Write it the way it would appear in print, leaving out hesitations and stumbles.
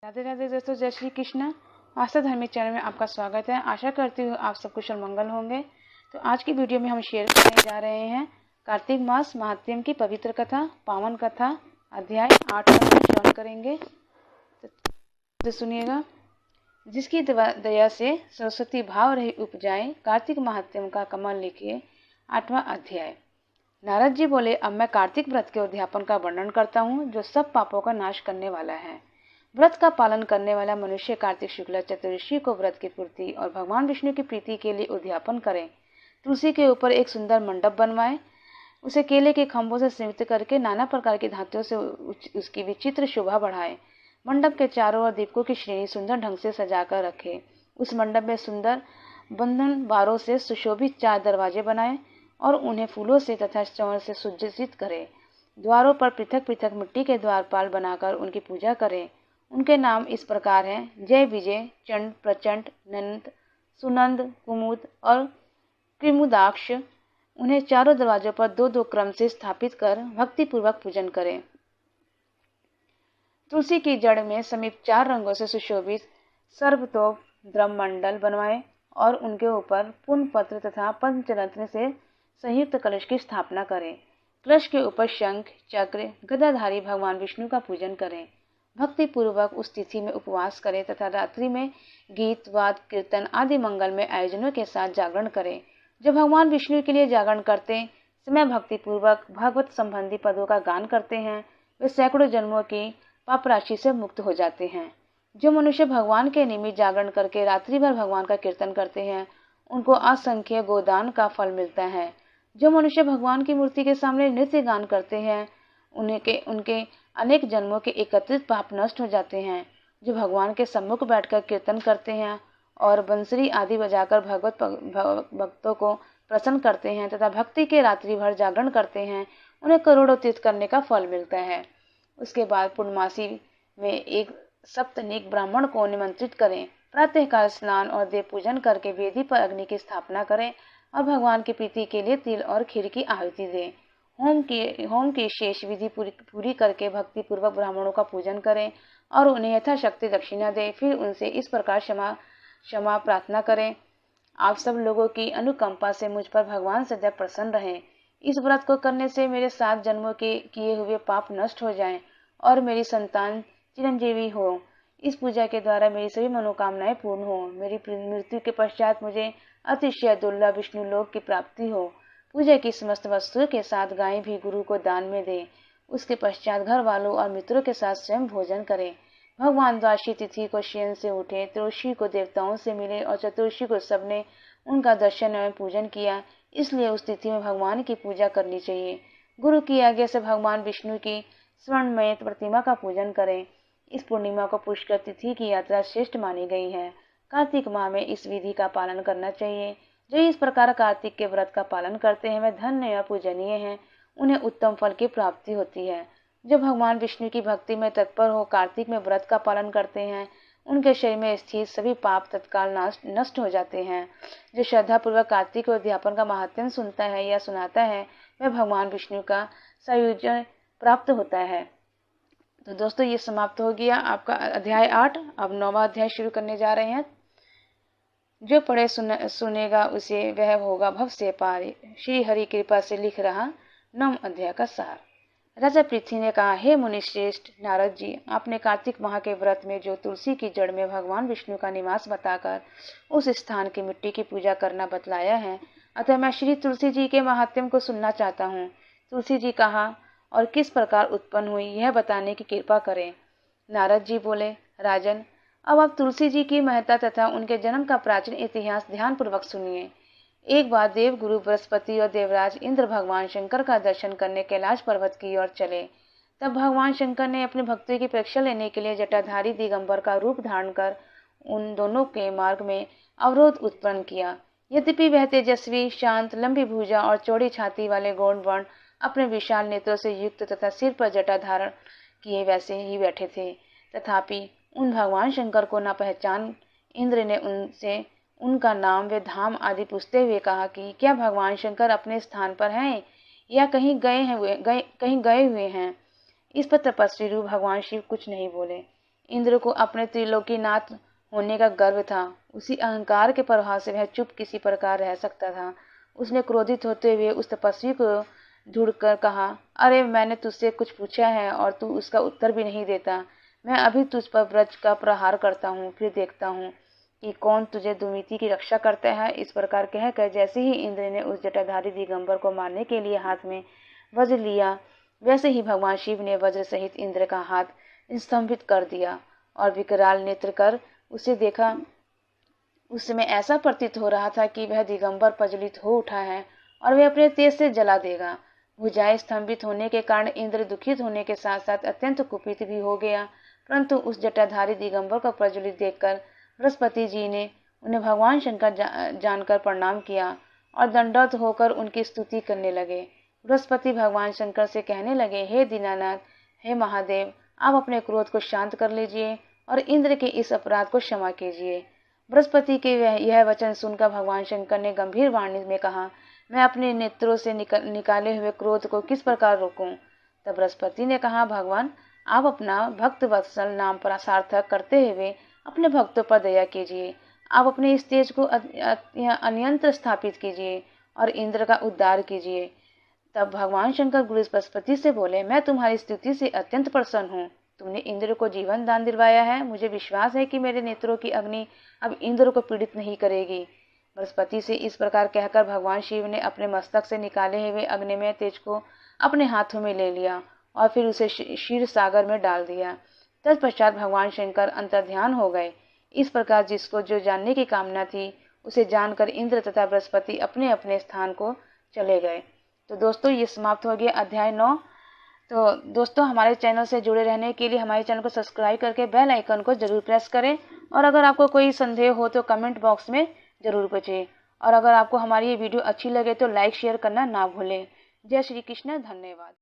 राधे राधे दोस्तों, जय श्री कृष्ण। आस्था धार्मिक चैनल में आपका स्वागत है। आशा करती हूँ आप सब कुशल मंगल होंगे। तो आज की वीडियो में हम शेयर करने जा रहे हैं कार्तिक मास महात्म्य की पवित्र कथा, पावन कथा, अध्याय 8 का श्रवण करेंगे। तो सुनिएगा। जिसकी दया से सरस्वती भाव रही उपजाए, कार्तिक महात्म्य का कमल लिखिए। 8वां अध्याय। नारद जी बोले, अब मैं कार्तिक व्रत के उद्यापन का वर्णन करता हूँ, जो सब पापों का नाश करने वाला है। व्रत का पालन करने वाला मनुष्य कार्तिक शुक्ल चतुर्दशी को व्रत की पूर्ति और भगवान विष्णु की प्रीति के लिए उद्यापन करें। तुलसी के ऊपर एक सुंदर मंडप बनवाए, उसे केले के खंभों से सीमित करके नाना प्रकार की धातुओं से उसकी विचित्र शोभा बढ़ाए। मंडप के चारों ओर दीपकों की श्रेणी सुंदर ढंग से सजाकर रखे। उस मंडप में सुंदर बंधन बारों से सुशोभित 4 दरवाजे बनाए और उन्हें फूलों से तथा चौर से सुज्जित करे। द्वारों पर पृथक पृथक मिट्टी के द्वारपाल बनाकर उनकी पूजा करें। उनके नाम इस प्रकार हैं: जय विजय, चंड, प्रचंड, नंद, सुनंद, कुमुद और कृमुदाक्ष। उन्हें चारों दरवाजों पर 2-2 क्रम से स्थापित कर भक्ति पूर्वक पूजन करें। तुलसी की जड़ में समीप 4 रंगों से सुशोभित सर्वतोप द्रममंडल बनवाएं और उनके ऊपर पुण्य पत्र तथा पंचरत्न से संयुक्त कलश की स्थापना करें। कलश के ऊपर शंख, चक्र, गदाधारी भगवान विष्णु का पूजन करें। भक्ति पूर्वक उस तिथि में उपवास करें तथा रात्रि में गीत, वाद, कीर्तन आदि मंगलमय आयोजनों के साथ जागरण करें। जब भगवान विष्णु के लिए जागरण करते समय भक्ति पूर्वक भागवत संबंधी पदों का गान करते हैं, वे सैकड़ों जन्मों की पाप राशि से मुक्त हो जाते हैं। जो मनुष्य भगवान के निमित्त जागरण करके रात्रि भर भगवान का कीर्तन करते हैं, उनको असंख्य गोदान का फल मिलता है। जो मनुष्य भगवान की मूर्ति के सामने नृत्य गान करते हैं, उनके अनेक जन्मों के एकत्रित पाप नष्ट हो जाते हैं। जो भगवान के सम्मुख बैठकर कीर्तन करते हैं और बंसरी आदि बजाकर भगवत भक्तों को प्रसन्न करते हैं तथा भक्ति के रात्रि भर जागरण करते हैं, उन्हें करोड़ों तीर्थ करने का फल मिलता है। उसके बाद पूर्णमासी में एक सप्तनिक ब्राह्मण को निमंत्रित करें। प्रातःकाल स्नान और देव पूजन करके वेदी पर अग्नि की स्थापना करें और भगवान की प्रीति के लिए तिल और खीर की आहुति दें। होम की शेष विधि पूरी करके भक्ति पूर्वक ब्राह्मणों का पूजन करें और उन्हें यथाशक्ति दक्षिणा दें। फिर उनसे इस प्रकार क्षमा प्रार्थना करें: आप सब लोगों की अनुकंपा से मुझ पर भगवान सदैव प्रसन्न रहें। इस व्रत को करने से मेरे 7 जन्मों के किए हुए पाप नष्ट हो जाएं और मेरी संतान चिरंजीवी हो। इस पूजा के द्वारा मेरी सभी मनोकामनाएं पूर्ण हो। मेरी मृत्यु के पश्चात मुझे अतिशय दुर्लभ विष्णु लोक की प्राप्ति हो। पूजा की समस्त वस्तुओं के साथ गाय भी गुरु को दान में दे। उसके पश्चात घर वालों और मित्रों के साथ स्वयं भोजन करें। भगवान द्वादशी तिथि को शयन से उठे, त्रयोदशी को देवताओं से मिले और चतुर्दशी को सबने उनका दर्शन एवं पूजन किया। इसलिए उस तिथि में भगवान की पूजा करनी चाहिए। गुरु की आज्ञा से भगवान विष्णु की स्वर्णमय प्रतिमा का पूजन करें। इस पूर्णिमा को पुष्कर तिथि की यात्रा श्रेष्ठ मानी गई है। कार्तिक माह में इस विधि का पालन करना चाहिए। जो इस प्रकार कार्तिक के व्रत का पालन करते हैं, वे धन्य या पूजनीय हैं। उन्हें उत्तम फल की प्राप्ति होती है। जो भगवान विष्णु की भक्ति में तत्पर हो कार्तिक में व्रत का पालन करते हैं, उनके शरीर में स्थित सभी पाप तत्काल नष्ट हो जाते हैं। जो श्रद्धा पूर्वक कार्तिक के उद्यापन का महात्म्य सुनता है या सुनाता है, वह भगवान विष्णु का सायुज्य प्राप्त होता है। तो दोस्तों, ये समाप्त हो गया आपका अध्याय 8। अब 9वां अध्याय शुरू करने जा रहे हैं। जो पढ़े सुनेगा उसे वह होगा भव से पार। श्री हरि कृपा से लिख रहा 9वां अध्याय का सार। राजा पृथ्वी ने कहा, हे मुनि श्रेष्ठ नारद जी, आपने कार्तिक माह के व्रत में जो तुलसी की जड़ में भगवान विष्णु का निवास बताकर उस स्थान की मिट्टी की पूजा करना बतलाया है, अतः मैं श्री तुलसी जी के महात्म्य को सुनना चाहता हूँ। तुलसी जी कहाँ और किस प्रकार उत्पन्न हुई, यह बताने की कृपा करें। नारद जी बोले, राजन, अब आप तुलसी जी की महत्ता तथा उनके जन्म का प्राचीन इतिहास ध्यान पूर्वक सुनिए। एक बार देव गुरु बृहस्पति और देवराज इंद्र भगवान शंकर का दर्शन करने कैलाश पर्वत की ओर चले। तब भगवान शंकर ने अपने भक्तों की परीक्षा लेने के लिए जटाधारी दिगंबर का रूप धारण कर उन दोनों के मार्ग में अवरोध उत्पन्न किया। यद्यपि वह तेजस्वी, शांत, लंबी भुजा और चौड़ी छाती वाले गौण वर्ण अपने विशाल नेत्रों से युक्त तथा सिर पर जटा धारण किए वैसे ही बैठे थे, तथापि उन भगवान शंकर को न पहचान इंद्र ने उनसे उनका नाम व धाम आदि पूछते हुए कहा कि क्या भगवान शंकर अपने स्थान पर हैं या कहीं गए हुए हैं। इस पर तपस्वी रूप भगवान शिव कुछ नहीं बोले। इंद्र को अपने त्रिलोकीनाथ होने का गर्व था। उसी अहंकार के प्रभाव से वह चुप किसी प्रकार रह सकता था। उसने क्रोधित होते हुए उस तपस्वी को ढूंढकर कहा, अरे मैंने तुझसे कुछ पूछा है और तू उसका उत्तर भी नहीं देता। मैं अभी तुझ पर वज्र का प्रहार करता हूँ, फिर देखता हूँ कि कौन तुझे दुमिति की रक्षा करता है। इस प्रकार कहकर जैसे ही इंद्र ने उस जटाधारी दिगंबर को मारने के लिए हाथ में वज्र लिया, वैसे ही भगवान शिव ने वज्र सहित इंद्र का हाथ स्तंभित कर दिया और विकराल नेत्र कर उसे देखा। उस समय ऐसा प्रतीत हो रहा था कि वह दिगंबर प्रज्वलित हो उठा है और वह अपने तेज से जला देगा। भुजाएं स्तंभित होने के कारण इंद्र दुखित होने के साथ साथ अत्यंत कुपित भी हो गया, परंतु उस जटाधारी दिगंबर को प्रज्वलित देखकर बृहस्पति जी ने उन्हें भगवान शंकर जानकर प्रणाम किया और दंडवत होकर उनकी स्तुति करने लगे। बृहस्पति भगवान शंकर से कहने लगे, हे दीनानाथ, हे महादेव, आप अपने क्रोध को शांत कर लीजिए और इंद्र के इस अपराध को क्षमा कीजिए। बृहस्पति के यह वचन सुनकर भगवान शंकर ने गंभीर वाणी में कहा, मैं अपने नेत्रों से निकाले हुए क्रोध को किस प्रकार रोकूं? तब बृहस्पति ने कहा, भगवान, आप अपना भक्त वत्सल नाम पर सार्थक करते हुए अपने भक्तों पर दया कीजिए। आप अपने इस तेज को अन्यंत्र स्थापित कीजिए और इंद्र का उद्धार कीजिए। तब भगवान शंकर गुरु बृहस्पति से बोले, मैं तुम्हारी स्तुति से अत्यंत प्रसन्न हूँ। तुमने इंद्र को जीवन दान दिलवाया है। मुझे विश्वास है कि मेरे नेत्रों की अग्नि अब इंद्र को पीड़ित नहीं करेगी। बृहस्पति से इस प्रकार कहकर भगवान शिव ने अपने मस्तक से निकाले हुए अग्निमय तेज को अपने हाथों में ले लिया और फिर उसे क्षीर सागर में डाल दिया। तत्पश्चात भगवान शंकर अंतर्ध्यान हो गए। इस प्रकार जिसको जो जानने की कामना थी, उसे जानकर इंद्र तथा बृहस्पति अपने अपने स्थान को चले गए। तो दोस्तों, ये समाप्त हो गया अध्याय 9। तो दोस्तों, हमारे चैनल से जुड़े रहने के लिए हमारे चैनल को सब्सक्राइब करके बेल आइकन को जरूर प्रेस करें और अगर आपको कोई संदेह हो तो कमेंट बॉक्स में जरूर पूछें। और अगर आपको हमारी ये वीडियो अच्छी लगे तो लाइक शेयर करना ना भूलें। जय श्री कृष्ण, धन्यवाद।